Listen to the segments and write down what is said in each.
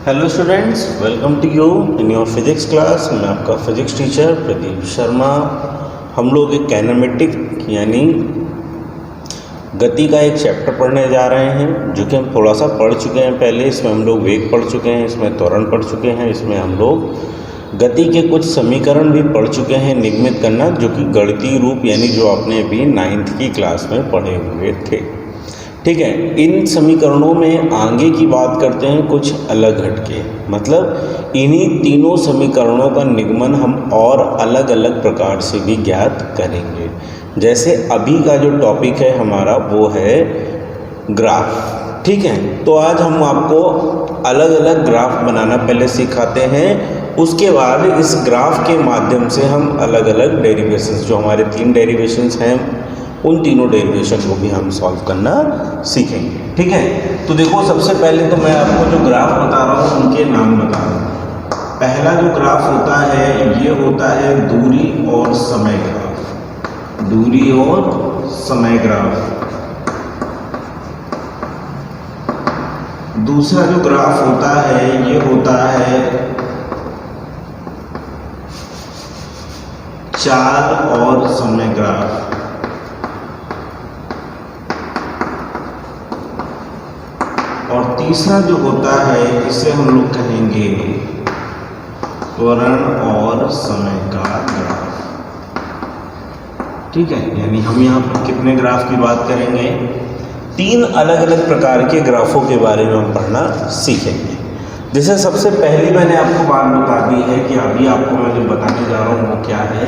Hello students, welcome to you in your physics class. मैं आपका physics teacher Pradeep Sharma. हम लोग एक काइनेमेटिक यानी गति का एक चैप्टर पढ़ने जा रहे हैं, जो कि हम थोड़ा सा पढ़ चुके हैं पहले। इसमें हम लोग वेग पढ़ चुके हैं, इसमें त्वरण पढ़ चुके हैं, इसमें हम लोग गति के कुछ समीकरण भी पढ़ चुके हैं, निगमित करना, जो कि गणितीय रूप यानी जो आपने अभी 9th की क्लास में पढ़े हुए थे। ठीक है, इन समीकरणों में आगे की बात करते हैं कुछ अलग हटके, मतलब इन्हीं तीनों समीकरणों का निगमन हम और अलग अलग प्रकार से भी ज्ञात करेंगे। जैसे अभी का जो टॉपिक है हमारा वो है ग्राफ। ठीक है, तो आज हम आपको अलग अलग ग्राफ बनाना पहले सिखाते हैं, उसके बाद इस ग्राफ के माध्यम से हम अलग अलग डेरिवेशंस, जो हमारे 3 डेरिवेशंस हैं, उन तीनों डेरिवेशन को भी हम सॉल्व करना सीखेंगे। ठीक है, तो देखो सबसे पहले तो मैं आपको जो ग्राफ बता रहा हूँ उनके नाम बता रहा हूँ। पहला जो ग्राफ होता है ये होता है दूरी और समय ग्राफ। दूरी और समय ग्राफ। दूसरा जो ग्राफ होता है ये होता है चाल और समय ग्राफ। और तीसरा जो होता है इसे हम लोग कहेंगे त्वरण और समय का ग्राफ। ठीक है, यानी हम यहाँ पर कितने ग्राफ की बात करेंगे? 3 अलग अलग प्रकार के ग्राफों के बारे में हम पढ़ना सीखेंगे। जैसे सबसे पहली मैंने आपको बात बता दी है कि अभी आपको मैं जो बताने जा रहा हूँ वो क्या है,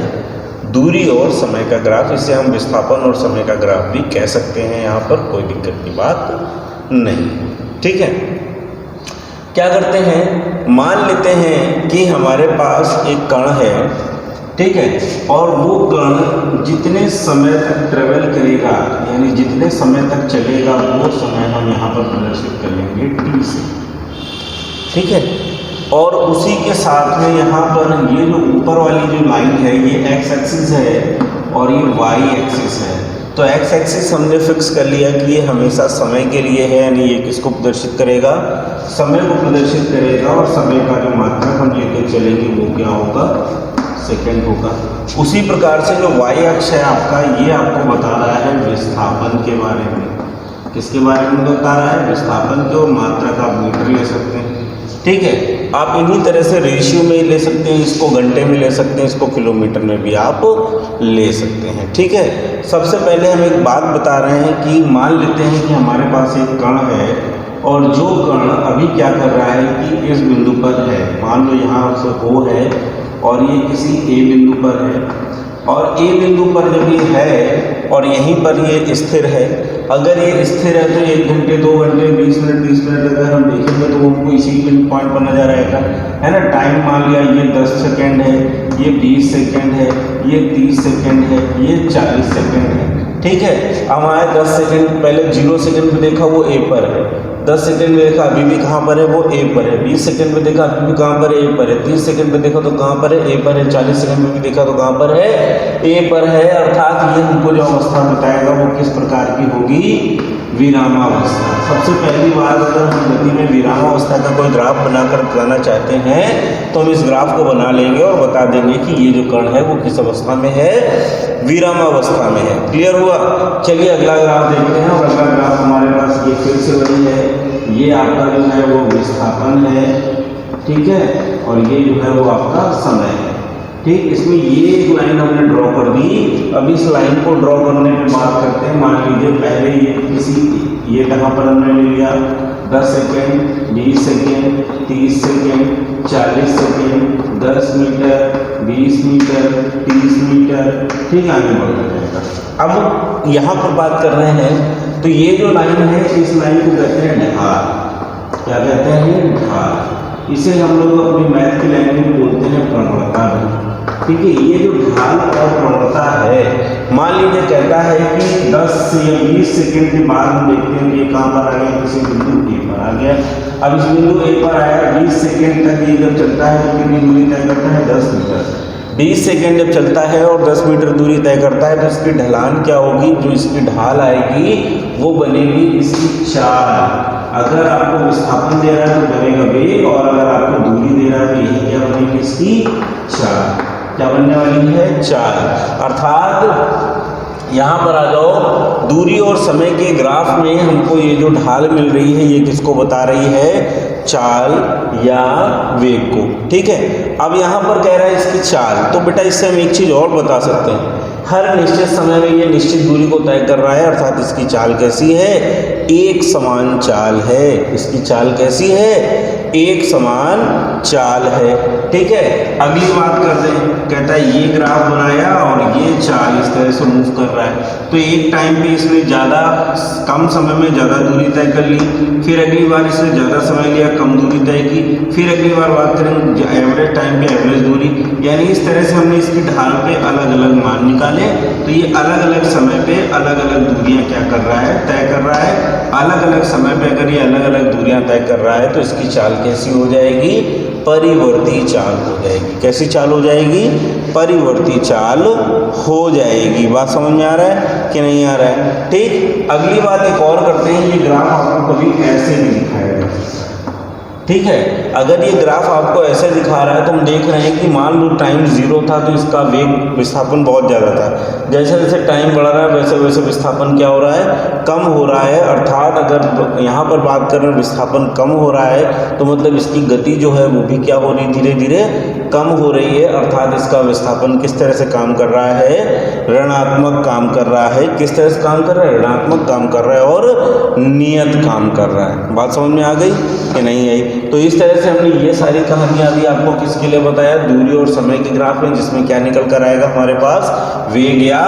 दूरी और समय का ग्राफ। इसे हम विस्थापन और समय का ग्राफ भी कह सकते हैं, यहाँ पर कोई दिक्कत की बात नहीं। ठीक है, क्या करते हैं, मान लेते हैं कि हमारे पास एक कण है, ठीक है, और वो कण जितने समय तक ट्रेवल करेगा यानी जितने समय तक चलेगा वो समय हम यहाँ पर प्रदर्शित कर लेंगे t से। ठीक है, और उसी के साथ में यहाँ पर ये जो ऊपर वाली जो लाइन है ये x एक्सिस है और ये y एक्सिस है। तो x एक्सिस हमने फिक्स कर लिया कि ये हमेशा समय के लिए है, यानी ये किसको प्रदर्शित करेगा, समय को प्रदर्शित करेगा, और समय का जो मात्रक हम लेके चलेंगे वो क्या होगा, सेकंड होगा। उसी प्रकार से जो y अक्ष है आपका, ये आपको बता रहा है विस्थापन के बारे में। किसके बारे में बता रहा है? विस्थापन के। और मात्रक आप मीटर ले सकते हैं। ठीक है, आप इन्हीं तरह से रेशियो में ले सकते हैं, इसको घंटे में ले सकते हैं, इसको किलोमीटर में भी आप ले सकते हैं। ठीक है, सबसे पहले हम एक बात बता रहे हैं कि मान लेते हैं कि हमारे पास एक कण है, और जो कण अभी क्या कर रहा है कि इस बिंदु पर है, मान लो यहाँ से O है और ये किसी A बिंदु पर है, और A बिंदु पर जब ये है और यहीं पर ये स्थिर है, अगर ये स्थिर है तो 1 घंटे 2 घंटे 20 मिनट 30 मिनट अगर हम देखेंगे तो हमको इसी पॉइंट पर नजर आएगा, है ना। टाइम मान लिया ये 10 सेकेंड है, ये 20 सेकेंड है, ये 30 सेकेंड है, ये 40 सेकेंड है। ठीक है, अब हमारे 10 सेकेंड पहले 0 सेकेंड में देखा वो A पर है, 10 सेकेंड में देखा अभी भी कहाँ पर है, वो A पर है, 20 सेकेंड में देखा अभी भी कहाँ पर है, A पर है, 30 सेकेंड में देखा तो कहाँ पर है, A पर है, 40 सेकेंड में भी देखा तो कहाँ पर है, A पर है। अर्थात ये हमको जो अवस्था बताएगा वो किस प्रकार की होगी, विरामावस्था। सबसे पहली बात, अगर हम गति में विरामावस्था का कोई ग्राफ बनाकर बताना चाहते हैं तो हम इस ग्राफ को बना लेंगे और बता देंगे कि ये जो कण है वो किस अवस्था में है, विरामावस्था में है। क्लियर हुआ? चलिए अगला ग्राफ देखते हैं। और अगला ग्राफ हमारे पास ये फिर से वही है, ये आपका जो है वो विस्थापन है, ठीक है, और ये जो है वो आपका समय है। ठीक, इसमें ये एक लाइन हमने ड्रॉ कर दी। अब इस लाइन को ड्रॉ करने में बात करते हैं। मान लीजिए पहले ये कहाँ पर हमने ले लिया, 10 second, 20 second, 30 second, 40 second, 10 metre, 20 metre, 30 metre. ठीक, आगे बढ़ जाएगा। अब यहाँ पर बात कर रहे हैं तो ये जो लाइन है इस लाइन को कहते हैं ढाल। क्या कहते हैं? ढाल। इसे हम लोग अपनी मैथ की लैंग्वेज में बोलते हैं प्रवणता भी। ठीक है, ये जो ढाल और प्रवणता है, मान लीजिए कहता है कि 10 या 20 सेकेंड के बाद हम देखते हैं कि ये कहाँ पर आ गया, किसी बिंदु A पर आ गया। अब इस बिंदु A पर आया, 20 सेकेंड तक ये जब चलता है तो कितनी दूरी तय करता है, 10 मीटर। 20 सेकेंड जब चलता है और 10 मीटर दूरी तय करता है तो इसकी ढलान क्या होगी, जो इसकी ढाल आएगी वो बनेगी इसकी चाल। अगर आपको विस्थापन दे रहा है तो बनेगा वेग, और अगर आपको दूरी दे रहा है तो यही क्या बनेगी इसकी चाल। क्या बनने वाली है? चाल। अर्थात यहाँ पर आ जाओ, दूरी और समय के ग्राफ में हमको ये जो ढाल मिल रही है ये किसको बता रही है? चाल या वेग को। ठीक है, अब यहाँ पर कह रहा है इसकी चाल, तो बेटा इससे हम एक चीज़ और बता सकते हैं, हर निश्चित समय में ये निश्चित दूरी को तय कर रहा है, अर्थात इसकी चाल कैसी है? एक समान चाल है। इसकी चाल कैसी है? एक समान चाल है। ठीक है, अगली बात करते हैं, कहता है ये ग्राफ बनाया और ये चाल इस तरह से मूव कर रहा है, तो एक टाइम पे इसने ज़्यादा कम समय में ज़्यादा दूरी तय कर ली, फिर अगली बार इसने ज़्यादा समय लिया, कम दूरी तय की, फिर अगली बार बात करेंगे एवरेज टाइम पे एवरेज दूरी, यानी इस तरह से हमने इसकी ढाल पे अलग अलग मान निकाले। तो ये अलग अलग समय पे अलग अलग दूरियां क्या कर रहा है? तय कर रहा है। अलग अलग समय पे अगर ये अलग अलग दूरियां तय कर रहा है तो इसकी चाल कैसी हो जाएगी? परिवर्ती चाल हो जाएगी। कैसी चाल हो जाएगी? परिवर्ती चाल हो जाएगी। बात समझ में आ रहा है कि नहीं आ रहा है? ठीक, अगली बात एक और करते हैं, ये ग्राफ आपको कभी ऐसे नहीं दिखाएगा। ठीक है, अगर ये ग्राफ आपको ऐसे दिखा रहा है तो हम देख रहे हैं कि मान लो टाइम 0 था तो इसका वेग विस्थापन बहुत ज़्यादा था, जैसे जैसे टाइम बढ़ रहा है वैसे वैसे विस्थापन क्या हो रहा है? कम हो रहा है। अर्थात अगर यहाँ पर बात करें विस्थापन कम हो रहा है तो मतलब इसकी गति जो है वो भी क्या हो रही, धीरे धीरे कम हो रही है। अर्थात इसका विस्थापन किस तरह से काम कर रहा है? ऋणात्मक काम कर रहा है। किस तरह से काम कर रहा है? ऋणात्मक काम कर रहा है और नियत काम कर रहा है। बात समझ में आ गई कि नहीं आई? तो इस तरह से हमने ये सारी कहानियां अभी आपको किसके लिए बताया? दूरी और समय के ग्राफ में, जिसमें क्या निकल कर आएगा हमारे पास? वेग या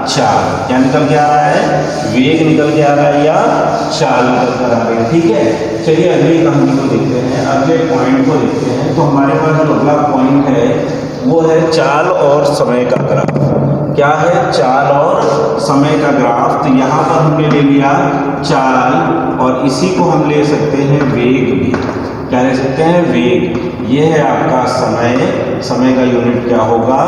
चाल। क्या निकल के आ रहा है? वेग निकल के आ रहा है या चाल निकल कर आ रही है। ठीक है, चलिए अगली कहानी को देखते हैं, अगले पॉइंट को देखते हैं। तो हमारे पास जो अगला पॉइंट है वो है चाल और समय का ग्राफ। क्या है? चाल और समय का ग्राफ। तो यहाँ पर हमने ले लिया चाल और इसी को हम ले सकते हैं वेग भी। क्या ले सकते हैं? वेग। ये है आपका समय, समय का यूनिट क्या होगा?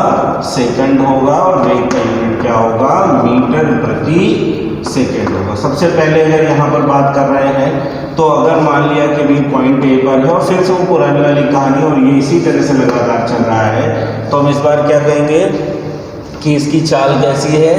सेकंड होगा, और वेग का यूनिट क्या होगा? मीटर प्रति सेकंड होगा। सबसे पहले अगर यहाँ पर बात कर रहे हैं तो अगर मान लिया कि भी पॉइंट ए पर है और फिर से वो पुरानी वाली कहानी और ये इसी तरह से लगातार चल रहा है, तो हम इस बार क्या कहेंगे कि इसकी चाल कैसी है?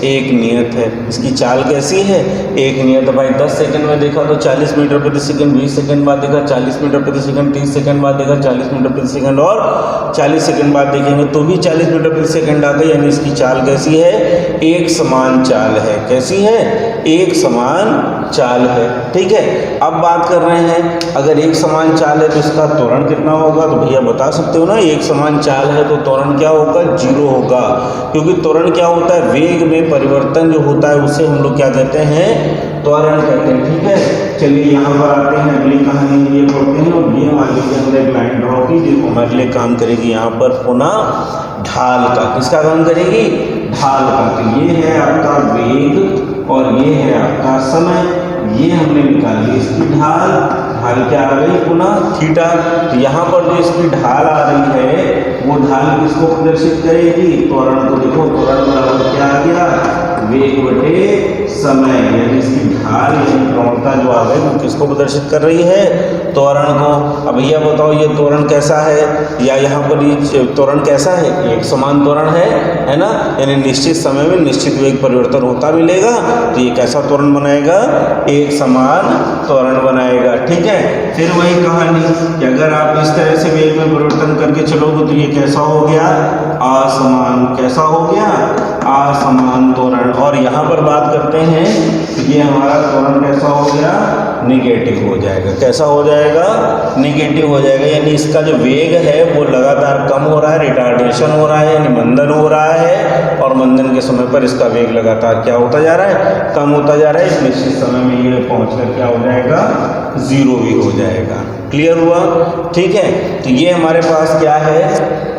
एक नियत है। इसकी चाल कैसी है? एक नियत। भाई 10 सेकंड में देखा तो 40 मीटर प्रति सेकंड, 20 सेकंड बाद देखा 40 मीटर प्रति सेकंड, 30 सेकंड बाद देखा 40 मीटर प्रति सेकंड, और 40 सेकंड बाद देखेंगे तो भी 40 मीटर प्रति सेकंड आ गई। यानी इसकी चाल कैसी है? एक समान चाल है। कैसी है? एक समान चाल है। ठीक है, अब बात कर रहे हैं अगर एक समान चाल है तो इसका त्वरण कितना होगा? तो भैया बता सकते हो ना, एक समान चाल है तो त्वरण क्या होगा? 0 होगा, क्योंकि त्वरण क्या होता है? वेग में परिवर्तन जो होता है उसे हम लोग क्या कहते हैं? त्वरण कहते हैं। ठीक है, चलिए यहाँ पर आते हैं, अगली कहानी ये पढ़ते हैं। और ये मान लीजिए हमने एक लाइन ड्रॉ की जो हमारे लिए काम करेगी यहाँ पर पुनः ढाल का। किसका काम करेगी? ढाल का। तो ये है आपका वेग और ये है आपका समय। ये हमने निकाली इसकी ढाल। ढाल क्या आ गई? पुनः थीटा। तो यहाँ पर जो इसकी ढाल आ रही है वो ढाल किसको प्रदर्शित करेगी? त्वरण को। देखो त्वरण बराबर क्या आ गया? वेग बटे समय। यानी इसकी ढाल यानी प्रवणता जो आ गई वो किसको प्रदर्शित कर रही है? त्वरण को। अब भैया बताओ ये त्वरण कैसा है? या यहाँ पर ये त्वरण कैसा है? एक समान त्वरण है ना, यानी निश्चित समय में निश्चित वेग परिवर्तन होता मिलेगा। तो ये कैसा त्वरण बनाएगा? एक समान त्वरण बनाएगा। ठीक है, फिर वही कहानी कि अगर आप इस तरह से वेग में परिवर्तन करके चलोगे तो ये कैसा हो गया? असमान। कैसा हो गया? असमान त्वरण। और यहाँ पर बात करते हैं तो ये हमारा त्वरण कैसा हो गया? निगेटिव हो जाएगा। कैसा हो जाएगा? निगेटिव हो जाएगा। यानी इसका जो वेग है वो लगातार कम हो रहा है, रिटार्डेशन हो रहा है, यानी मंदन हो रहा है, और मंदन के समय पर इसका वेग लगातार क्या होता जा रहा है? कम होता जा रहा है। एक निश्चित समय में ये पहुँचकर क्या हो जाएगा? 0 भी हो जाएगा। क्लियर हुआ? ठीक है, तो ये हमारे पास क्या है?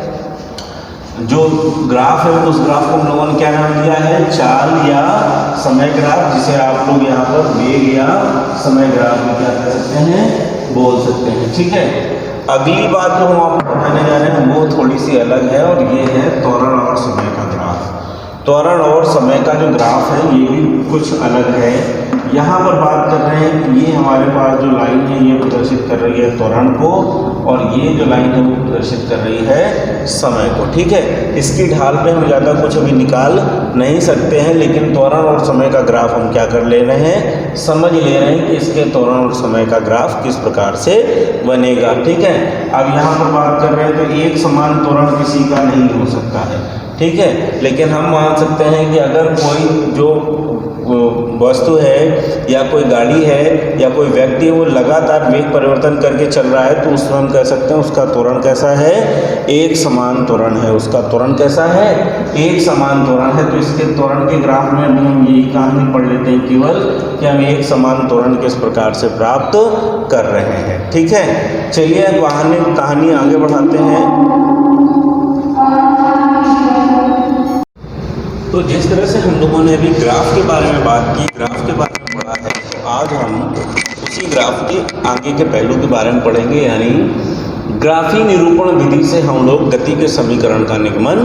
जो ग्राफ है उस ग्राफ को हम लोगों ने क्या नाम दिया है? चाल या समय ग्राफ, जिसे आप लोग यहाँ पर वेग या समय ग्राफ में क्या कर सकते हैं? बोल सकते हैं। ठीक है, अगली बात जो हम आपको बताने जा रहे हैं वो थोड़ी सी अलग है और ये है त्वरण और समय का ग्राफ। त्वरण और समय का जो ग्राफ है ये भी कुछ अलग है। यहाँ पर बात कर रहे हैं कि ये हमारे पास जो लाइन है ये प्रदर्शित कर रही है त्वरण को, और ये जो लाइन है वो प्रदर्शित कर रही है समय को। ठीक है, इसकी ढाल पे हम ज़्यादा कुछ अभी निकाल नहीं सकते हैं, लेकिन त्वरण और समय का ग्राफ हम क्या कर ले रहे हैं, समझ ले रहे हैं कि इसके त्वरण और समय का ग्राफ किस प्रकार से बनेगा। ठीक है, अब यहाँ पर बात कर रहे हैं तो एक समान त्वरण किसी का नहीं हो सकता है। ठीक है, लेकिन हम मान सकते हैं कि अगर कोई जो वस्तु है या कोई गाड़ी है या कोई व्यक्ति वो लगातार वेग परिवर्तन करके चल रहा है, तो उसमें हम कह सकते हैं उसका त्वरण कैसा है, एक समान त्वरण है। उसका त्वरण कैसा है, एक समान त्वरण है। तो इसके त्वरण के ग्राफ में भी हम यही कहानी पढ़ लेते हैं केवल कि हम एक समान त्वरण किस प्रकार से प्राप्त कर रहे हैं। ठीक है, चलिए कहानी आगे बढ़ाते हैं। तो जिस तरह से हम लोगों ने अभी ग्राफ के बारे में बात की, ग्राफ के बारे में पढ़ा है, तो आज हम उसी ग्राफ के आगे के पहलू के बारे में पढ़ेंगे, यानी ग्राफी निरूपण विधि से हम लोग गति के समीकरण का निगमन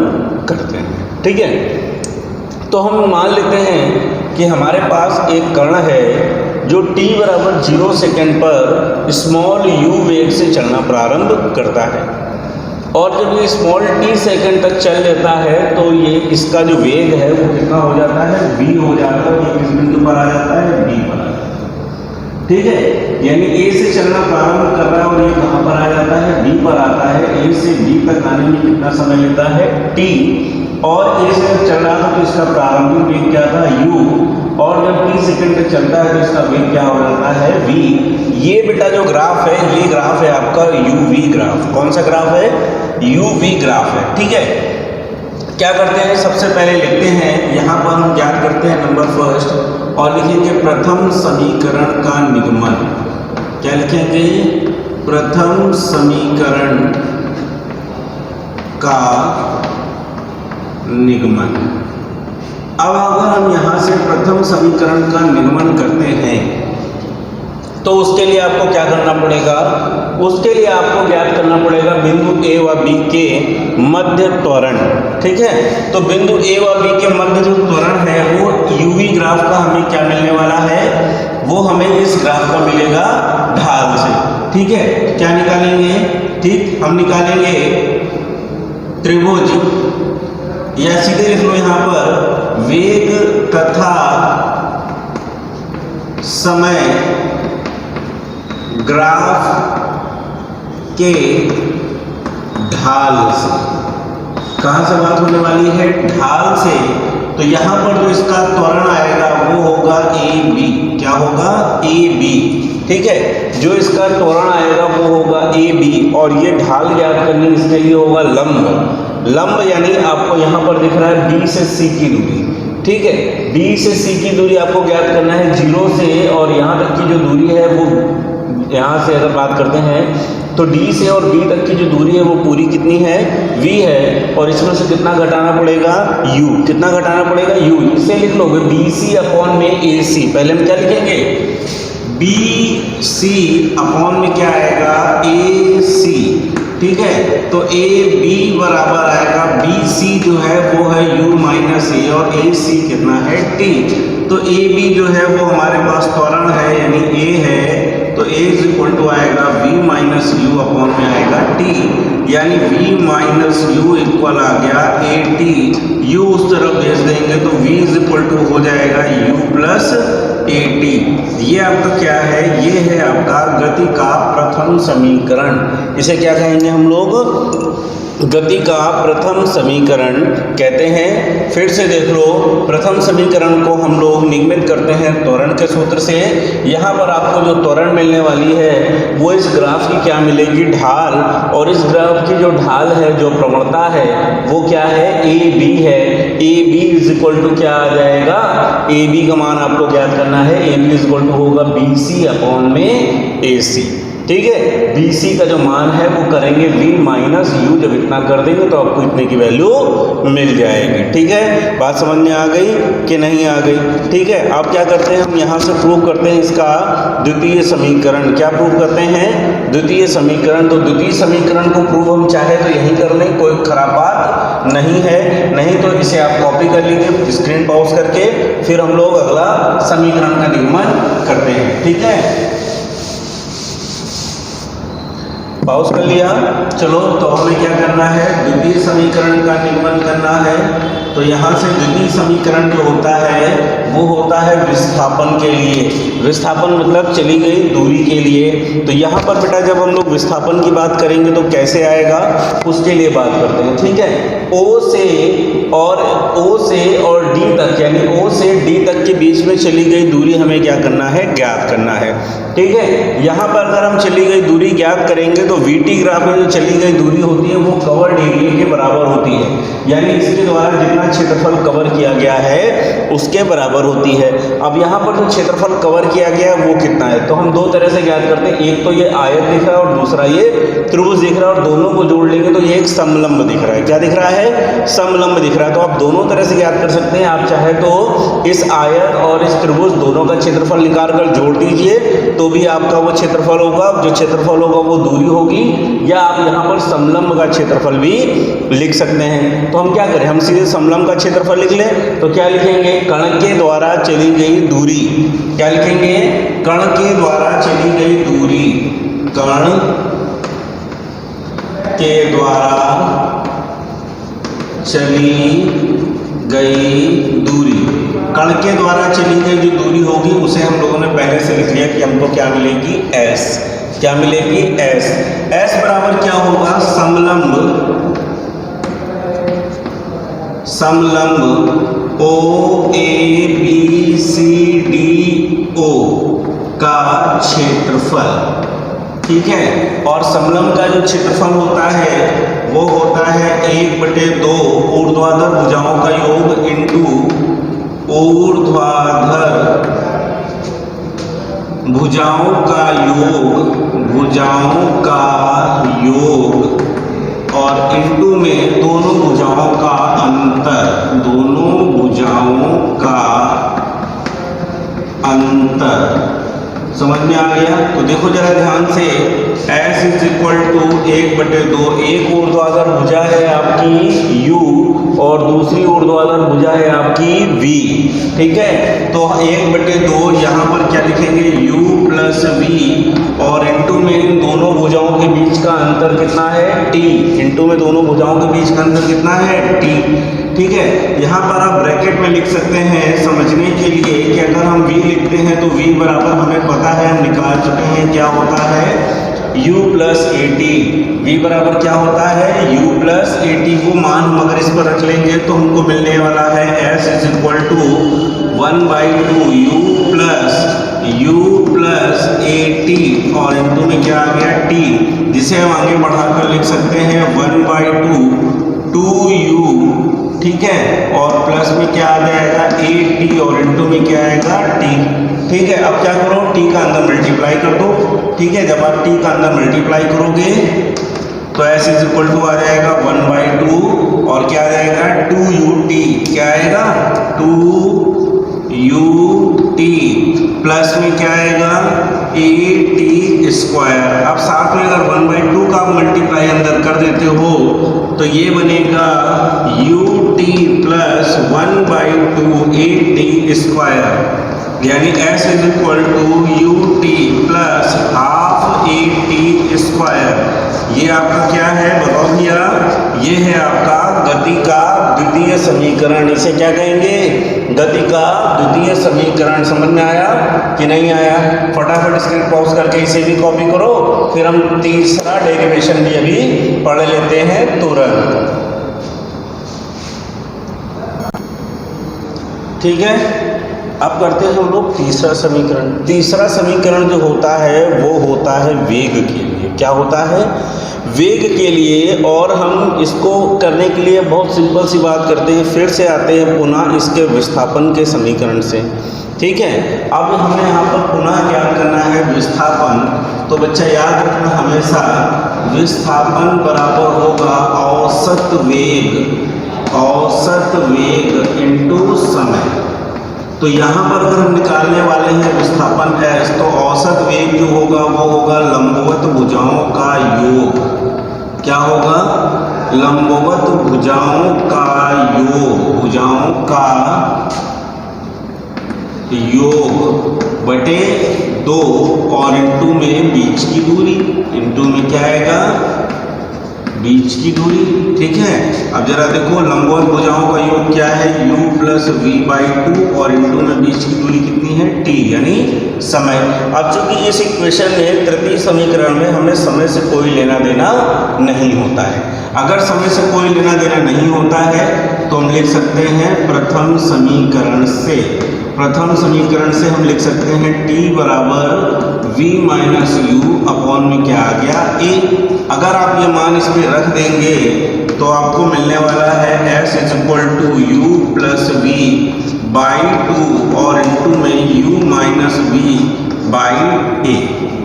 करते हैं। ठीक है, तो हम मान लेते हैं कि हमारे पास एक कण है जो t बराबर 0 सेकेंड पर स्मॉल u वेग से चलना प्रारंभ करता है, और जब ये स्मॉल t सेकेंड तक चल लेता है तो ये इसका जो वेग है वो कितना हो जाता है, v हो जाता है। ये किस बिंदु पर आ जाता है, b पर आ जाता है। ठीक है, यानी a से चलना प्रारंभ कर रहा है और ये कहाँ पर आ जाता है, b पर आता है। a से b तक आने में कितना समय लेता है, t, और a से चल रहा था तो इसका प्रारंभिक वेग क्या था, u, और जब t सेकेंड तक चलता है तो इसका वेग क्या हो जाता है, v। ये बेटा जो ग्राफ है, ये ग्राफ है आपका uv ग्राफ। कौन सा ग्राफ है, uv ग्राफ है। ठीक है, क्या करते हैं, सबसे पहले लिखते हैं, यहाँ पर हम ज्ञात करते हैं नंबर फर्स्ट, और लिखेंगे प्रथम समीकरण का निगमन। क्या लिखेंगे, प्रथम समीकरण का निगमन। अब अगर हम यहाँ से प्रथम समीकरण का निगमन करते हैं तो उसके लिए आपको क्या करना पड़ेगा, उसके लिए आपको ज्ञात करना पड़ेगा बिंदु a व b के मध्य त्वरण। ठीक है, तो बिंदु a व b के मध्य जो त्वरण है वो uv ग्राफ का हमें क्या मिलने वाला है, वो हमें इस ग्राफ का मिलेगा ढाल से। ठीक है, क्या निकालेंगे, ठीक, हम निकालेंगे त्रिभुज, या सीधे लिख लो यहाँ पर वेग तथा समय ग्राफ के ढाल से। कहाँ से बात होने वाली है, ढाल से। तो यहाँ पर जो इसका त्वरण आएगा वो होगा ए बी। क्या होगा, ए बी। ठीक है, जो इसका त्वरण आएगा वो होगा ए बी, और ये ढाल ज्ञात करनी इसके लिए होगा लंब। लंब यानी आपको यहाँ पर दिख रहा है b से c की दूरी। ठीक है, b से c की दूरी आपको ज्ञात करना है 0 से, और यहाँ तक की जो दूरी है वो, यहाँ से अगर बात करते हैं तो d से और b तक की जो दूरी है वो पूरी कितनी है, v है, और इसमें से कितना घटाना पड़ेगा, u। कितना घटाना पड़ेगा, u। इसे लिख लोगे BC अपॉन में AC। पहले हम क्या लिखेंगे, BC अपॉन में क्या आएगा, AC। ठीक है, तो ए बी बराबर आएगा, बी सी जो है वो है u माइनस ए, और ए सी कितना है, t। तो ए बी जो है वो हमारे पास त्वरण है, यानी a है, तो a इज इक्वल टू आएगा v माइनस यू अपॉन में आएगा t, यानी v माइनस यू इक्वल आ गया ए टी। u उस तरफ भेज देंगे तो v इज इक्वल टू हो जाएगा u प्लस ए टी। ये आपका क्या है, ये है आपका गति का प्रथम समीकरण। इसे क्या कहेंगे हम लोग, गति का प्रथम समीकरण कहते हैं। फिर से देख लो, प्रथम समीकरण को हम लोग निगमित करते हैं त्वरण के सूत्र से। यहाँ पर आपको जो त्वरण मिलने वाली है वो इस ग्राफ की क्या मिलेगी, ढाल, और इस ग्राफ की जो ढाल है, जो प्रवणता है वो क्या है, ए बी है। A B is equal to क्या आ जाएगा, ए बी का मान आपको ज्ञात करना है, A B is equal to होगा बी सी अपॉन में ए सी। ठीक है, BC का जो मान है वो करेंगे v माइनस यू। जब इतना कर देंगे तो आपको इतने की वैल्यू मिल जाएगी। ठीक है, बात समझ में आ गई कि नहीं आ गई। ठीक है, आप क्या करते हैं, हम यहाँ से प्रूव करते हैं इसका द्वितीय समीकरण। क्या प्रूव करते हैं, द्वितीय समीकरण। तो द्वितीय समीकरण को प्रूव हम चाहे तो यही कर लें, कोई खराब बात नहीं है। नहीं तो इसे आप कॉपी कर लीजिए स्क्रीन पॉज करके, फिर हम लोग अगला समीकरण का निर्माण करते हैं। ठीक है, पॉज कर लिया। चलो तो हमें क्या करना है, द्वितीय समीकरण का निर्माण करना है। तो यहाँ से द्वितीय समीकरण जो होता है वो होता है विस्थापन के लिए। विस्थापन मतलब चली गई दूरी के लिए। तो यहाँ पर बेटा जब हम लोग विस्थापन की बात करेंगे तो कैसे आएगा, उसके लिए बात करते हैं। ठीक है, O से और D तक, यानी O से D तक के बीच में चली गई दूरी हमें क्या करना है, ज्ञात करना है। ठीक है, यहाँ पर अगर हम चली गई दूरी ज्ञात करेंगे तो VT ग्राफ में जो चली गई दूरी होती है वो कवर्ड एरिया के बराबर होती है, यानी इसके द्वारा जितना क्षेत्रफल कवर किया गया है उसके बराबर होती है। अब यहाँ पर जो क्षेत्रफल कवर किया गया है वो कितना है, तो हम दो तरह से ज्ञात करते हैं। एक तो ये आयत दिख रहा है और दूसरा ये त्रिभुज दिख रहा है, और दोनों को जोड़ लेंगे तो ये एक समलंब दिख रहा है। क्या दिख रहा है, समलंब दिख रहा है। तो आप दोनों तरह से ज्ञात कर सकते हैं। आप चाहे तो इस आयत और इस त्रिभुज दोनों का क्षेत्रफल निकाल कर जोड़ दीजिए तो भी आपका वो क्षेत्रफल होगा, जो क्षेत्रफल होगा वो दूरी होगी, या आप यहाँ पर समलंब का क्षेत्रफल भी लिख सकते हैं। तो हम क्या करें, हम सीधे समलंब का क्षेत्रफल लिख लें। तो क्या लिखेंगे, कण के द्वारा चली गई दूरी। क्या लिखेंगे, कण के द्वारा चली गई दूरी, कण के द्वारा चली गई दूरी। कण के द्वारा चली गई जो दूरी होगी उसे हम लोगों ने पहले से लिख लिया कि हमको क्या मिलेगी, S। क्या मिलेगी, S। S बराबर क्या होगा, समलंब OABCDO का क्षेत्रफल। ठीक है, और समलंब का जो क्षेत्रफल होता है वो होता है 1/2 ऊर्ध्वाधर भुजाओं का योग इंटू ऊर्ध्वाधर भुजाओं का योग, भुजाओं का योग, और इंटू में दोनों भुजाओं का अंतर, दोनों भुजाओं का अंतर। समझ में आ गया। तो देखो जरा ध्यान से, S इज इक्वल टू 1/2, एक ऊर्ध्वाधर भुजा है आपकी U और दूसरी ऊर्ध्वाधर भुजा है आपकी V। ठीक है, तो 1/2 यहाँ पर क्या लिखेंगे, U प्लस V, और इंटू में इन दोनों भुजाओं के बीच का अंतर कितना है, T। इंटू में दोनों भुजाओं के बीच का अंतर कितना है, T। ठीक है, यहाँ पर आप ब्रैकेट में लिख सकते हैं समझने के लिए कि अगर हम V लिखते हैं तो V बराबर हमें पता है, हम निकाल चुके हैं, क्या होता है, U प्लस AT। V बराबर क्या होता है, U प्लस AT। वो मान हम अगर इस पर रख लेंगे तो हमको मिलने वाला है S is equal to 1/2 U plus AT, और इंटू में क्या आ गया, T, जिसे हम आगे बढ़ाकर लिख सकते हैं 1/2 2U। ठीक है, और प्लस में क्या आ जाएगा, AT, और इंटू में क्या आएगा, T। ठीक है, अब क्या करो, T का अंदर मल्टीप्लाई कर दो। ठीक है, जब आप T का अंदर मल्टीप्लाई करोगे तो S इज इक्वल टू आ जाएगा 1/2 और क्या आ जाएगा, 2UT। क्या आएगा, 2UT, प्लस में क्या आएगा, AT²। अब साथ में अगर 1/2 का मल्टीप्लाई अंदर कर देते हो तो ये बनेगा UT प्लस 1/2 AT², यानी S is equal to UT plus half AT²। ये आपका क्या है, बताओ भैया, ये है आपका गति का द्वितीय समीकरण। इसे क्या कहेंगे, गति का द्वितीय समीकरण। समझ में आया कि नहीं आया, फटाफट स्क्रीन पॉज करके इसे भी कॉपी करो, फिर हम तीसरा डेरिवेशन भी अभी पढ़ लेते हैं तुरंत। ठीक है, अब करते हैं हम लोग तीसरा समीकरण। तीसरा समीकरण जो होता है वो होता है वेग के लिए। क्या होता है, वेग के लिए। और हम इसको करने के लिए बहुत सिंपल सी बात करते हैं, फिर से आते हैं पुनः इसके विस्थापन के समीकरण से। ठीक है, अब हमें यहाँ पर पुनः ज्ञात करना है विस्थापन। तो बच्चा याद रखना हमेशा, विस्थापन बराबर होगा औसत वेग इंटू समय। तो यहाँ पर अगर हम निकालने वाले हैं विस्थापन S, तो औसत वेग जो होगा वो होगा लंबवत भुजाओं का योग। क्या होगा, लंबवत भुजाओं का योग बटे 2 और इंटू में बीच की दूरी, इंटू में क्या आएगा, बीच की दूरी। ठीक है, अब जरा देखो लंबवत भुजाओं का योग क्या है, u प्लस वी बाई 2 और इंटू में बीच की दूरी कितनी है, t, यानी समय। अब चूंकि इस इक्वेशन में तृतीय समीकरण में हमें समय से कोई लेना देना नहीं होता है। अगर समय से कोई लेना देना नहीं होता है तो हम लिख सकते हैं प्रथम समीकरण से हम लिख सकते हैं t बराबर v माइनस यू अपॉन में क्या आ गया, a। अगर आप ये मान इसमें रख देंगे तो आपको मिलने वाला है s is equal to U plus V by 2 और इंटू में u minus V by a।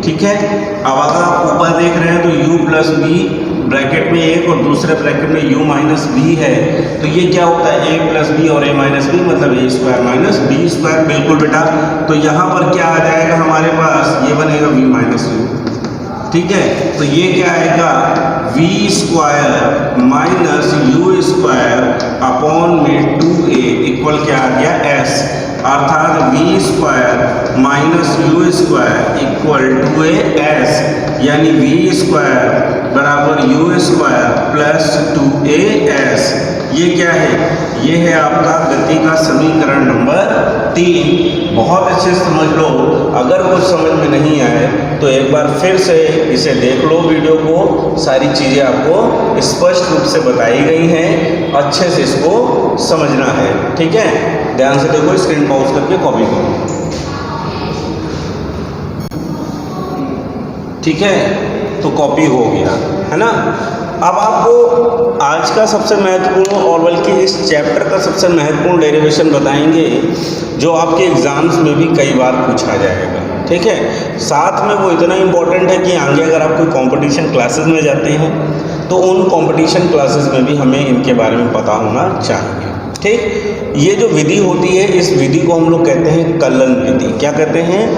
ठीक है, अब अगर आप ऊपर देख रहे हैं तो u प्लस वी ब्रैकेट में एक और दूसरे ब्रैकेट में u माइनस बी है, तो ये क्या होता है a प्लस बी और a माइनस बी मतलब a square minus B square. बिल्कुल बेटा, तो यहाँ पर क्या आ जाएगा हमारे पास, ये बनेगा v माइनस यू। ठीक है, तो ये क्या आएगा v square minus U square upon में 2a इक्वल क्या आ गया s, अर्थात v square minus U square equal to s, यानी v स्क्वायर बराबर यू स्क्वायर प्लस 2as। ये क्या है, ये है आपका गति का समीकरण नंबर 3। बहुत अच्छे से समझ लो, अगर कुछ समझ में नहीं आए तो एक बार फिर से इसे देख लो वीडियो को, सारी चीज़ें आपको स्पष्ट रूप से बताई गई हैं, अच्छे से इसको समझना है। ठीक है, ध्यान से देखो, स्क्रीन पॉज करके कॉपी करो। ठीक है, तो कॉपी हो गया है ना। अब आपको आज का सबसे महत्वपूर्ण और बल्कि इस चैप्टर का सबसे महत्वपूर्ण डेरिवेशन बताएंगे जो आपके एग्जाम्स में भी कई बार पूछा जाएगा। ठीक है, साथ में वो इतना इम्पोर्टेंट है कि आगे अगर आप कोई कंपटीशन क्लासेस में जाते हैं तो उन कंपटीशन क्लासेस में भी हमें इनके बारे में पता होना चाहिए। ठीक, ये जो विधि होती है इस विधि को हम लोग कहते हैं कलन विधि। क्या कहते हैं,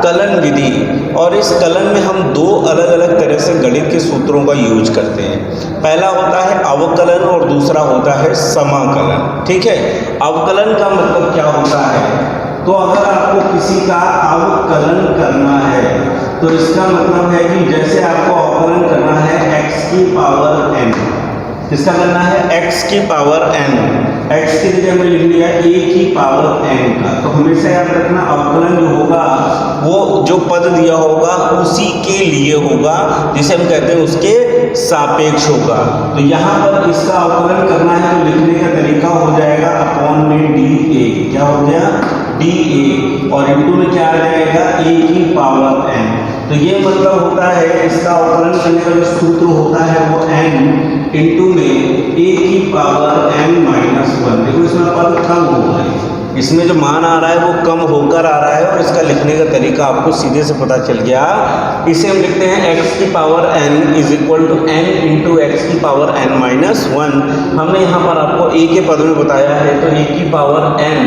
कलन विधि। और इस कलन में हम दो अलग अलग तरह से गणित के सूत्रों का यूज करते हैं। पहला होता है अवकलन और दूसरा होता है समाकलन। ठीक है, अवकलन का मतलब क्या होता है, तो अगर आपको किसी का अवकलन करना है तो इसका मतलब है कि जैसे आपको अवकलन करना है x की पावर n, किसका करना है, x की पावर n, x की जगह में लिख लिया a की पावर n का। तो हमेशा याद रखना अवकलन जो होगा वो जो पद दिया होगा उसी के लिए होगा, जिसे हम कहते हैं उसके सापेक्ष होगा। तो यहाँ पर इसका अवकलन करना है तो लिखने का तरीका हो जाएगा अपॉन में dA, क्या हो गया dA, और इंटू में क्या आ जाएगा a की पावर n। तो ये मतलब होता है इसका अवकलन करने का जो सूत्र होता है वो n इंटू में a की पावर n माइनस 1। देखो इसमें पद कम हो रहा है, इसमें जो मान आ रहा है वो कम होकर आ रहा है और इसका लिखने का तरीका आपको सीधे से पता चल गया। इसे हम लिखते हैं x की power n is equal to n into X की पावर n माइनस 1। हमने यहाँ पर आपको a के पद में बताया है तो a की पावर n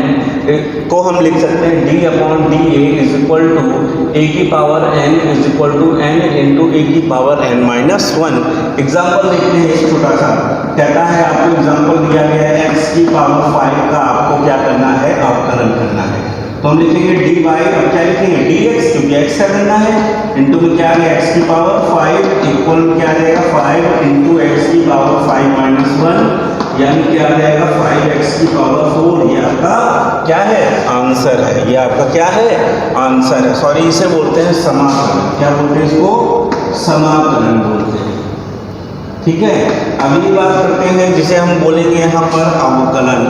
को हम लिख सकते हैं d upon D A is equal to a की power n is equal to n into a की पावर n माइनस 1। एग्जाम्पल देखते हैं एक छोटा सा, कहता है आपको एग्जाम्पल दिया गया है x की पावर 5 का आपको क्या करना है, अवकलन करना है। तो हम लिखेंगे डी बाई, अब क्या लिखेंगे dx, क्योंकि x का करना है, इंटू में क्या आ गया x की पावर 5 इक्वल क्या आ जाएगा 5 इंटू एक्स की पावर 5 माइनस 1, यानी क्या आ जाएगा 5x की पावर 4। ये आपका क्या है, आंसर है। ये आपका क्या है, आंसर है। सॉरी, इसे बोलते हैं समाकलन। क्या बोलते हैं इसको, समाकलन बोलते हैं। ठीक है, अगली बात करते हैं जिसे हम बोलेंगे यहाँ पर अवकलन।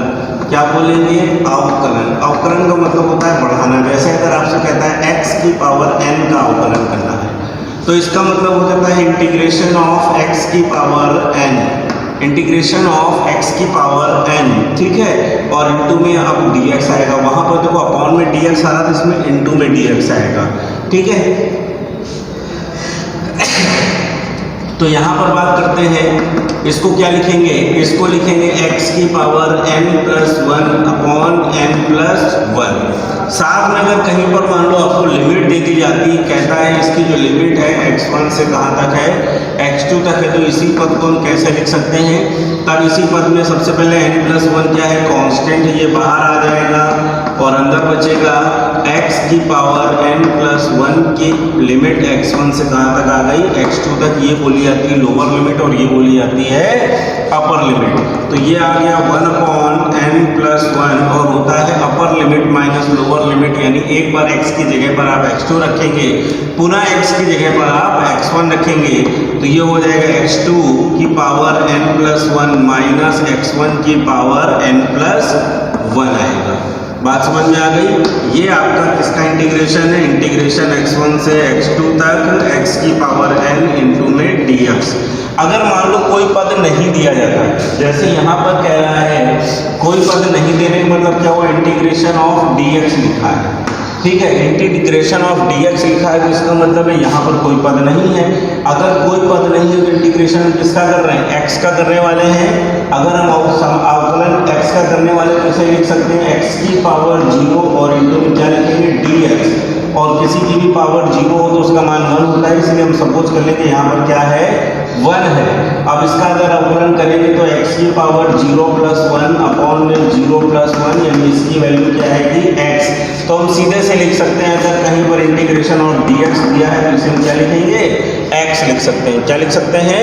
क्या बोलेंगे, अवकलन। अवकलन का मतलब होता है बढ़ाना। जैसे अगर आपसे कहता है x की पावर n का अवकलन करना है तो इसका मतलब हो जाता है इंटीग्रेशन ऑफ x की power n, integration of x की पावर n। ठीक है, और इंटू में अब dx आएगा, वहां पर देखो अपॉन में dx आ रहा था, इसमें इंटू में dx आएगा। ठीक है, तो यहाँ पर बात करते हैं, इसको क्या लिखेंगे, इसको लिखेंगे x की पावर n+1 अपॉन n+1। साथ में अगर कहीं पर मान लो आपको लिमिट दे दी जाती, कहता है इसकी जो लिमिट है x1 से कहाँ तक है, x2 तक है, तो इसी पद को हम कैसे लिख सकते हैं, तब इसी पद में सबसे पहले n+1 क्या है, कांस्टेंट है, ये बाहर आ जाएगा और अंदर बचेगा x की पावर n+1 की लिमिट x1 से कहाँ तक आ गई, x2 तक। ये बोली जाती है लोअर लिमिट और ये बोली जाती है अपर लिमिट। तो ये आ गया 1/n+1 और होता है upper limit minus lower limit, यानी एक बार x की जगह पर आप x2 रखेंगे, पुनः x की जगह पर आप x1 रखेंगे, तो ये हो जाएगा x2 की पावर n+1 माइनस x1 की पावर n+1 आएगा। बात समझ में आ गई। ये आपका किसका इंटीग्रेशन है, इंटीग्रेशन x1 से x2 तक x की पावर n इंटू में dx। अगर मान लो कोई पद नहीं दिया जाता है, जैसे यहाँ पर कह रहा है कोई पद नहीं देने का मतलब क्या हुआ, इंटीग्रेशन ऑफ dx लिखा है, ठीक है, इंटीग्रेशन ऑफ dx लिखा है, तो इसका मतलब है यहाँ पर कोई पद नहीं है। अगर कोई पद नहीं है तो इंटीग्रेशन किसका कर रहे हैं, x का करने वाले हैं। अगर हम अवकलन x का करने वाले तो इसे लिख सकते हैं x की पावर 0 और इंटू में क्या लिखेंगे dx, और किसी की भी पावर 0 हो तो उसका मान 1 होता है, इसलिए हम सपोज कर लेंगे यहाँ पर क्या है 1 है। अब इसका अगर अवकलन करेंगे तो x की पावर 0+1 अपॉन में 0+1, यानी इसकी वैल्यू क्या आएगी x। तो हम सीधे से लिख सकते हैं, अगर कहीं पर इंटीग्रेशन और dx दिया है तो इसे हम क्या लिखेंगे, x लिख सकते हैं। क्या लिख सकते हैं,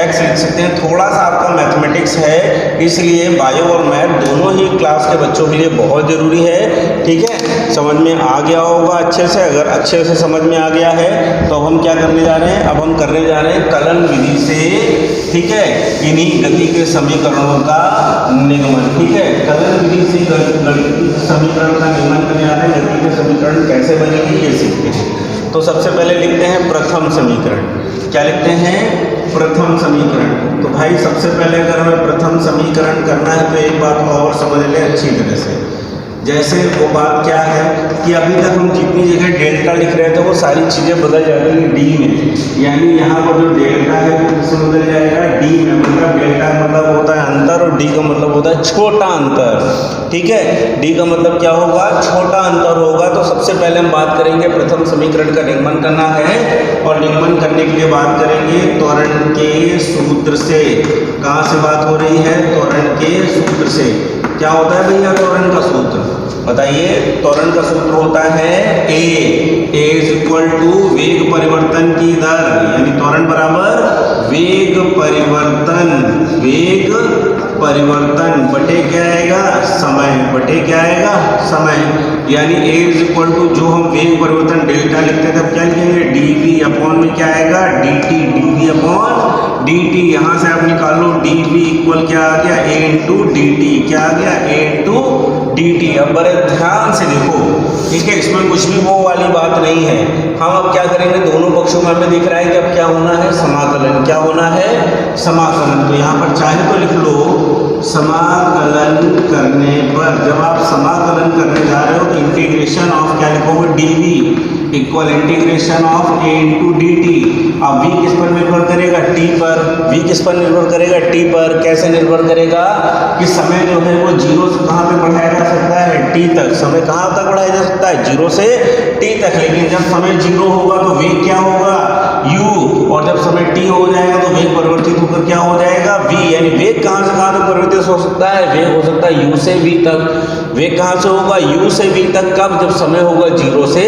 x लिख सकते हैं। थोड़ा सा आपका मैथमेटिक्स है, इसलिए बायो और मैथ दोनों ही क्लास के बच्चों के लिए बहुत ज़रूरी है, ठीक है। समझ में आ गया होगा अच्छे से, अगर अच्छे से समझ में आ गया है तो अब हम क्या करने जा रहे हैं, अब हम करने जा रहे हैं कलन विधि से, ठीक है, इन्हीं गति के समीकरणों का निगमन, ठीक है। कलन विधि से गति समीकरण का निगमन करने जा रहे हैं। गति के समीकरण कैसे बनेंगे ये सीखते हैं। तो सबसे पहले लिखते हैं प्रथम समीकरण। क्या लिखते हैं, प्रथम समीकरण। तो भाई सबसे पहले अगर हमें प्रथम समीकरण करना है तो एक बात और समझ लें अच्छी तरह से। जैसे वो बात क्या है कि अभी तक हम जितनी जगह डेल्टा लिख रहे थे वो सारी चीज़ें बदल जाती हैं डी में, यानी यहाँ पर जो डेल्टा है वो किसमें बदल जाएगा, डी में। मतलब डेल्टा का मतलब होता है अंतर और डी का मतलब होता है छोटा अंतर, ठीक है। डी का मतलब क्या होगा, छोटा अंतर होगा। तो सबसे पहले हम बात करेंगे प्रथम समीकरण का निगमन करना है, और निगमन करने के लिए बात करेंगे त्वरण के सूत्र से। कहाँ से बात हो रही है, त्वरण के सूत्र से। क्या होता है भैया त्वरण का सूत्र, बताइए। त्वरण का सूत्र होता है a इज इक्वल टू वेग परिवर्तन की दर, यानी त्वरण बराबर वेग परिवर्तन बटे क्या आएगा, समय, बटे क्या आएगा, समय। यानी a इज इक्वल टू जो हम वेग परिवर्तन डेल्टा लिखते थे क्या लिखेंगे, dv अपॉन में क्या आएगा, dt, dv अपॉन dt। यहाँ से आप निकालो dv इक्वल क्या आ गया, a इंटू dt। क्या आ गया, a इंटू dt। अब बड़े ध्यान से देखो, ठीक है, इसमें कुछ भी वो वाली बात नहीं है। हम अब क्या करेंगे, दोनों पक्षों में हमें दिख रहा है कि अब क्या होना है, समाकलन। क्या होना है, समाकलन। तो यहाँ पर चाहे तो लिख लो समाकलन करने पर, जब आप समाकलन करने जा रहे हो तो इंटीग्रेशन ऑफ क्या लिखोगे, dv equal integration of a into D T. अब v किस पर निर्भर करेगा, t पर। v किस पर निर्भर करेगा, t पर। कैसे निर्भर करेगा कि समय जो है वो 0 से कहाँ तक बढ़ाया जा सकता है, t तक। समय कहाँ तक बढ़ाया जा सकता है, 0 से t तक। लेकिन जब समय 0 होगा तो वेग क्या होगा, u, और जब समय t हो जाएगा तो वेग परिवर्तित होकर क्या हो जाएगा, v। यानी वेग कहाँ से कहाँ तक परिवर्तित हो सकता है, वेग हो सकता है u से v तक। वेग कहाँ से होगा, u से v तक। कब, जब समय होगा 0 से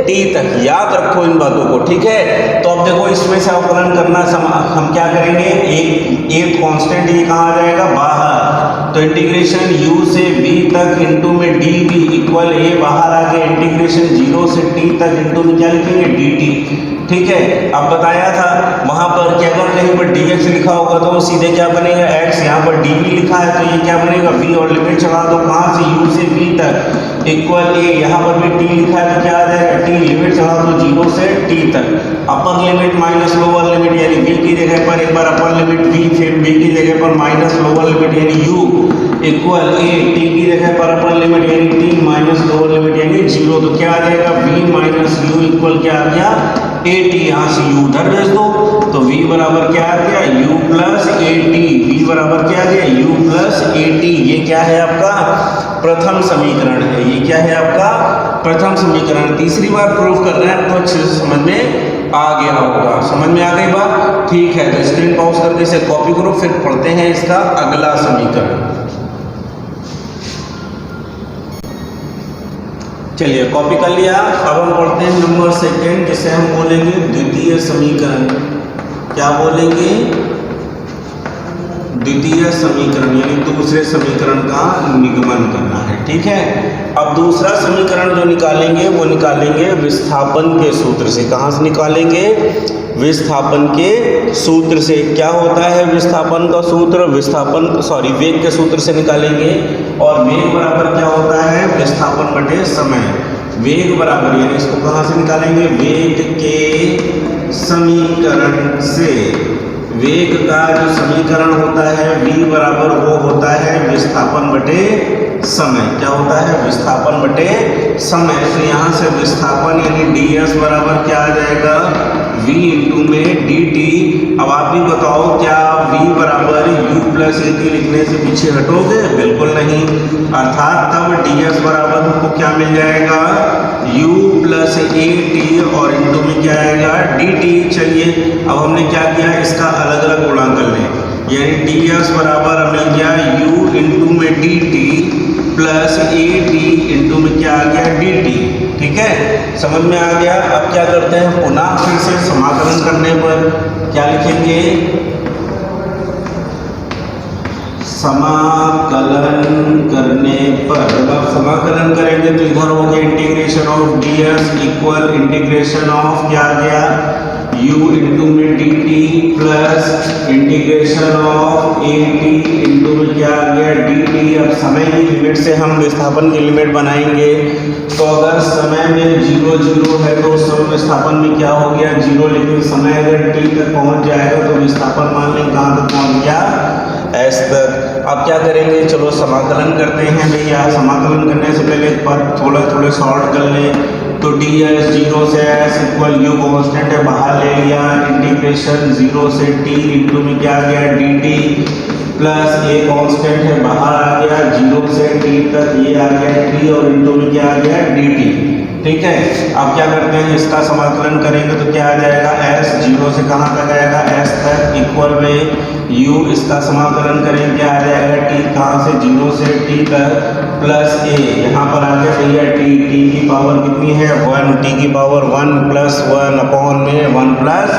t तक। याद रखो इन बातों को, ठीक है। तो अब देखो इसमें से अवकलन करना, हम क्या करेंगे, एक कांस्टेंट ये कहाँ आ जाएगा, बाहर। तो इंटीग्रेशन u से v तक इंटू में dv इक्वल a बाहर आ गया, इंटीग्रेशन 0 से t तक इंटू में क्या लिखेंगे, dt, ठीक है। अब बताया था वहां पर कि अगर कहीं पर dx लिखा होगा तो वो सीधे क्या बनेगा, x। यहाँ पर dv लिखा है तो ये क्या बनेगा, v, और लिमिट चढ़ा दो कहाँ से, u से v तक इक्वल a। यहाँ पर भी t लिखा है तो क्या आ जाएगा, t, लिमिट चढ़ा दो 0 से t तक। Upper limit minus lower limit, यानी v की जगह पर एक बार अपर लिमिट v, फिर v की जगह पर माइनस लोअर लिमिट यानी u। इक्वल ए टी की जगह पर अपन लिमिट यानी टी माइनस लोअर लिमिट यानी 0, तो क्या आ जाएगा v माइनस यू इक्वल क्या आ गया ए टी, यहाँ से u उधर भेज दो तो v बराबर क्या आ गया u plus A T, v बराबर क्या आ गया u प्लस ए टी। ये क्या है आपका प्रथम समीकरण है, ये क्या है आपका प्रथम समीकरण। तीसरी बार प्रूफ कर रहे हैं तो अच्छे से समझ में आ गया होगा, समझ में आ गई बात, ठीक है। तो स्क्रीन पॉज करके इसे कॉपी करो, फिर पढ़ते हैं इसका अगला समीकरण। चलिए कॉपी कर लिया, अब हम पढ़ते हैं नंबर सेकेंड, जिसे हम बोलेंगे द्वितीय समीकरण। क्या बोलेंगे द्वितीय समीकरण, यानी दूसरे समीकरण का निगमन करना है, ठीक है। अब दूसरा समीकरण जो निकालेंगे वो निकालेंगे विस्थापन के सूत्र से। कहाँ से निकालेंगे विस्थापन के सूत्र से। क्या होता है विस्थापन का सूत्र, वेग के सूत्र से निकालेंगे। और वेग बराबर क्या होता है विस्थापन बटे समय। वेग बराबर यानी इसको कहाँ से निकालेंगे वेग के समीकरण से। वेग का जो समीकरण होता है v बराबर वो होता है विस्थापन बटे समय। क्या होता है विस्थापन बटे समय। तो यहाँ से विस्थापन यानी ds बराबर क्या आ जाएगा v इंटू में dt। अब आप भी बताओ क्या v बराबर u प्लस ए टी लिखने से पीछे हटोगे, बिल्कुल नहीं। अर्थात तब ds बराबर हमको क्या मिल जाएगा u प्लस ए टी और इंटू में क्या आएगा dt। चलिए अब हमने क्या किया इसका अलग अलग गुणा कर लें, यानी ds बराबर मिल गया u इंटू में dt plus A T into में क्या आ गया dt, ठीक है, समझ में आ गया। अब क्या करते हैं पुनः फिर से समाकलन करने पर क्या लिखेंगे, समाकलन करने पर जब आप समाकलन करेंगे तो इधर हो गया integration of ds equal integration of क्या आ गया u इंटू में dt plus integration of A T into में क्या आ गया dt। अब समय की लिमिट से हम विस्थापन की लिमिट बनाएंगे, तो अगर समय में 0 0 है तो उस समय विस्थापन में क्या हो गया 0, लेकिन समय अगर t तक पहुंच जाएगा तो विस्थापन मान लें कहाँ तक पहुंच गया s तक। अब क्या करेंगे चलो समाकलन करते हैं भैया। समाकलन करने से पहले पर थोड़ा शॉर्ट कर लें, तो ds 0 से s इक्वल u कांस्टेंट है बाहर ले लिया, इंटीग्रेशन 0 से t इंटू में क्या आ गया dt प्लस a कांस्टेंट है बाहर आ गया 0 से t तक ये आ गया t और इंटू में क्या आ गया dt, ठीक है। अब क्या करते हैं इसका समाकलन करेंगे तो क्या आ जाएगा s 0 से कहाँ तक आएगा s तक इक्वल में u, इसका समाकलन करेंगे क्या आ जाएगा t कहाँ से 0 से t तक प्लस a, यहाँ पर आ गया भैया t की पावर कितनी है 1, t की पावर 1 प्लस 1 अपॉन में 1 प्लस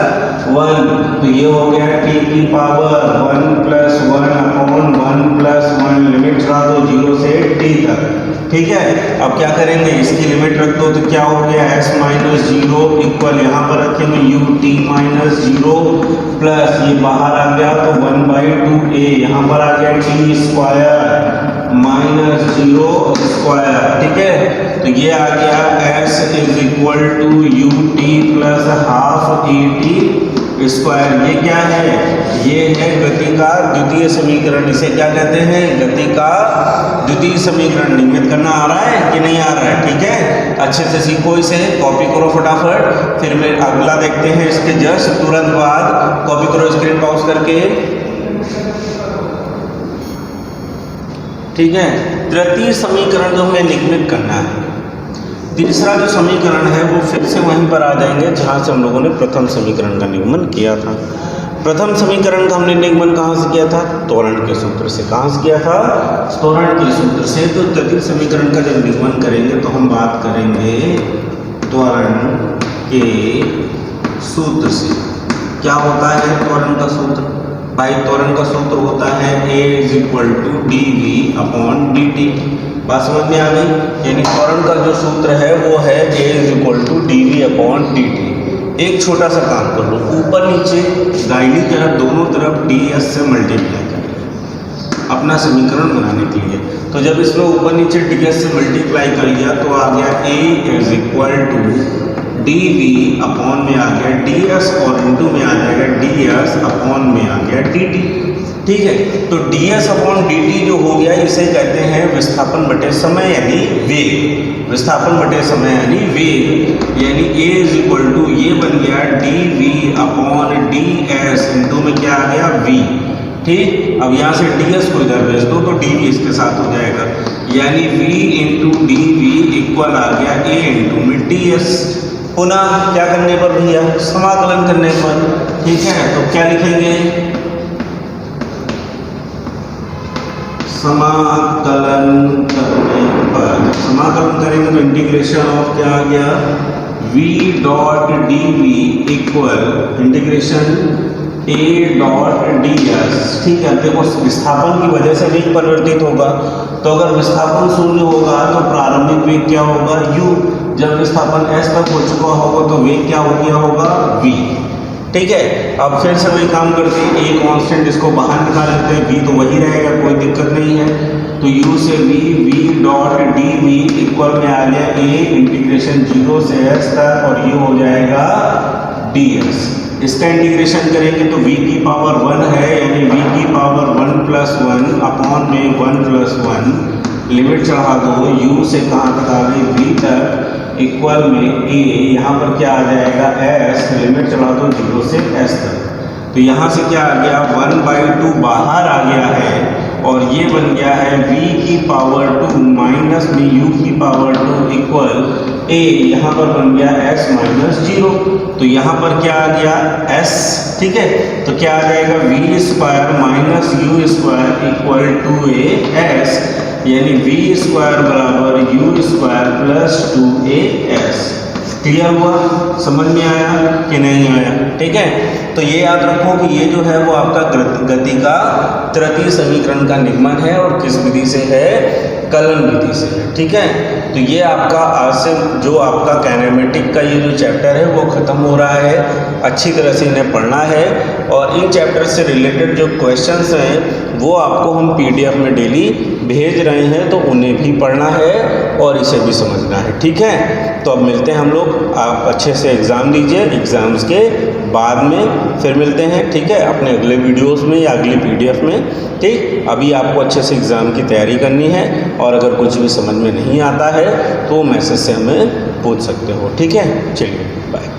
1, तो ये हो गया t की power 1 plus 1 upon 1 plus 1, limit चढ़ा दो 0 से t तक, ठीक है। अब क्या करेंगे इसकी लिमिट रख दो तो क्या हो गया s माइनस 0 इक्वल यहाँ पर रखेंगे u t माइनस 0 प्लस ये बाहर आ गया तो 1/2a, यहाँ पर आ गया t स्क्वायर माइनस 0 स्क्वायर, ठीक है। तो ये आ गया s is equal to u t plus half A T square. ये क्या है ये है गति का द्वितीय समीकरण। इसे क्या कहते हैं गति का द्वितीय समीकरण। नियमित करना आ रहा है कि नहीं आ रहा है, ठीक है। अच्छे से सीखो, इसे कॉपी करो फटाफट, फिर मैं अगला देखते हैं इसके जस्ट तुरंत बाद। कॉपी करो स्क्रीन पॉज करके, ठीक है। तृतीय समीकरण जो हमें निगमित करना है। तीसरा जो समीकरण है वो फिर से वहीं पर आ जाएंगे जहाँ से हम लोगों ने प्रथम समीकरण का निगमन किया था। प्रथम समीकरण का हमने निगमन कहाँ से किया था त्वरण के सूत्र से। कहाँ से किया था त्वरण के सूत्र से। तो तृतीय समीकरण का जब निगमन करेंगे तो हम बात करेंगे त्वरण के सूत्र से। क्या होता है त्वरण का सूत्र भाई? त्वरण का सूत्र होता है a is equal to D V upon D T. बात समझ में आ गई? यानी त्वरण का जो सूत्र है वो है a is equal to D V upon D T. एक छोटा सा काम कर लो, ऊपर नीचे दाहिनी तरफ दोनों तरफ डी एस से मल्टीप्लाई कर अपना समीकरण बनाने के लिए। तो जब इसमें ऊपर नीचे डी एस से मल्टीप्लाई कर लिया तो आ गया a is equal to D V upon में आ गया डी एस और इंटू में आ जाएगा डी एस अपॉन में आ गया डी टी। ठीक है, तो D S upon D T जो हो गया, इसे कहते हैं विस्थापन बटे समय यानी वेग। विस्थापन बटे समय यानी वेग, यानी a इज इक्वल टू ये बन गया dv अपॉन ds इंटू में क्या आ गया v। ठीक, अब यहाँ से ds को इधर भेज दो तो dv इसके साथ हो जाएगा, यानी v इंटू dv इक्वल आ गया a इंटू में ds। पुनः क्या करने पर भैया, समाकलन करने पर। ठीक है, तो क्या लिखेंगे, समाकलन करने पर, समाकलन करेंगे तो इंटीग्रेशन ऑफ क्या आ गया, v dot dv equal integration a dot ds। ठीक है, देखो विस्थापन की वजह से वेग परिवर्तित होगा, तो अगर विस्थापन शून्य होगा तो प्रारंभिक वेग क्या होगा u, जब विस्थापन s तक हो चुका होगा तो वेग क्या हो गया होगा v। ठीक है, अब फिर से वही काम करते हैं, a कांस्टेंट इसको बाहर निकाल लेते हैं, v तो वही रहेगा, कोई दिक्कत नहीं है। तो u से v डॉट dv इक्वल में आ गया a इंटीग्रेशन 0 से s तक, और ये हो जाएगा ds। इसका इंटीग्रेशन करेंगे तो v की पावर 1 है, यानी v की पावर 1 प्लस 1 अपॉन में 1 प्लस 1, लिमिट चढ़ा दो, u से कहाँ तक आ गई v तक, इक्वल में a, यहाँ पर क्या आ जाएगा s, लिमिट चढ़ा दो 0 से s तक। तो यहाँ से क्या आ गया 1/2 बाहर आ गया है, और ये बन गया है v की पावर 2 माइनस में u की पावर 2 इक्वल a, यहाँ पर बन गया s माइनस 0। तो यहाँ पर क्या आ गया s। ठीक है, तो क्या आ जाएगा v square minus u square equal to as, यानी v स्क्वायर बराबर u square plus 2as। Clear हुआ, समझ में आया कि नहीं आया। ठीक है, तो ये याद रखो कि ये जो है वो आपका गति का तृतीय समीकरण का निगमन है, और किस विधि से है, कलन विधि से है। ठीक है, तो ये आपका आज से जो आपका काइनेमेटिक का ये जो चैप्टर है वो ख़त्म हो रहा है, अच्छी तरह से इन्हें पढ़ना है, और इन चैप्टर से रिलेटेड जो क्वेश्चंस हैं वो आपको हम PDF में डेली भेज रहे हैं, तो उन्हें भी पढ़ना है और इसे भी समझना है। ठीक है, तो अब मिलते हैं हम लोग, आप अच्छे से एग्ज़ाम दीजिए, एग्ज़ाम्स के बाद में फिर मिलते हैं। ठीक है, अपने अगले वीडियोस में या अगली PDF में। ठीक, अभी आपको अच्छे से एग्ज़ाम की तैयारी करनी है, और अगर कुछ भी समझ में नहीं आता है तो मैसेज से हमें पूछ सकते हो। ठीक है, चलिए बाय।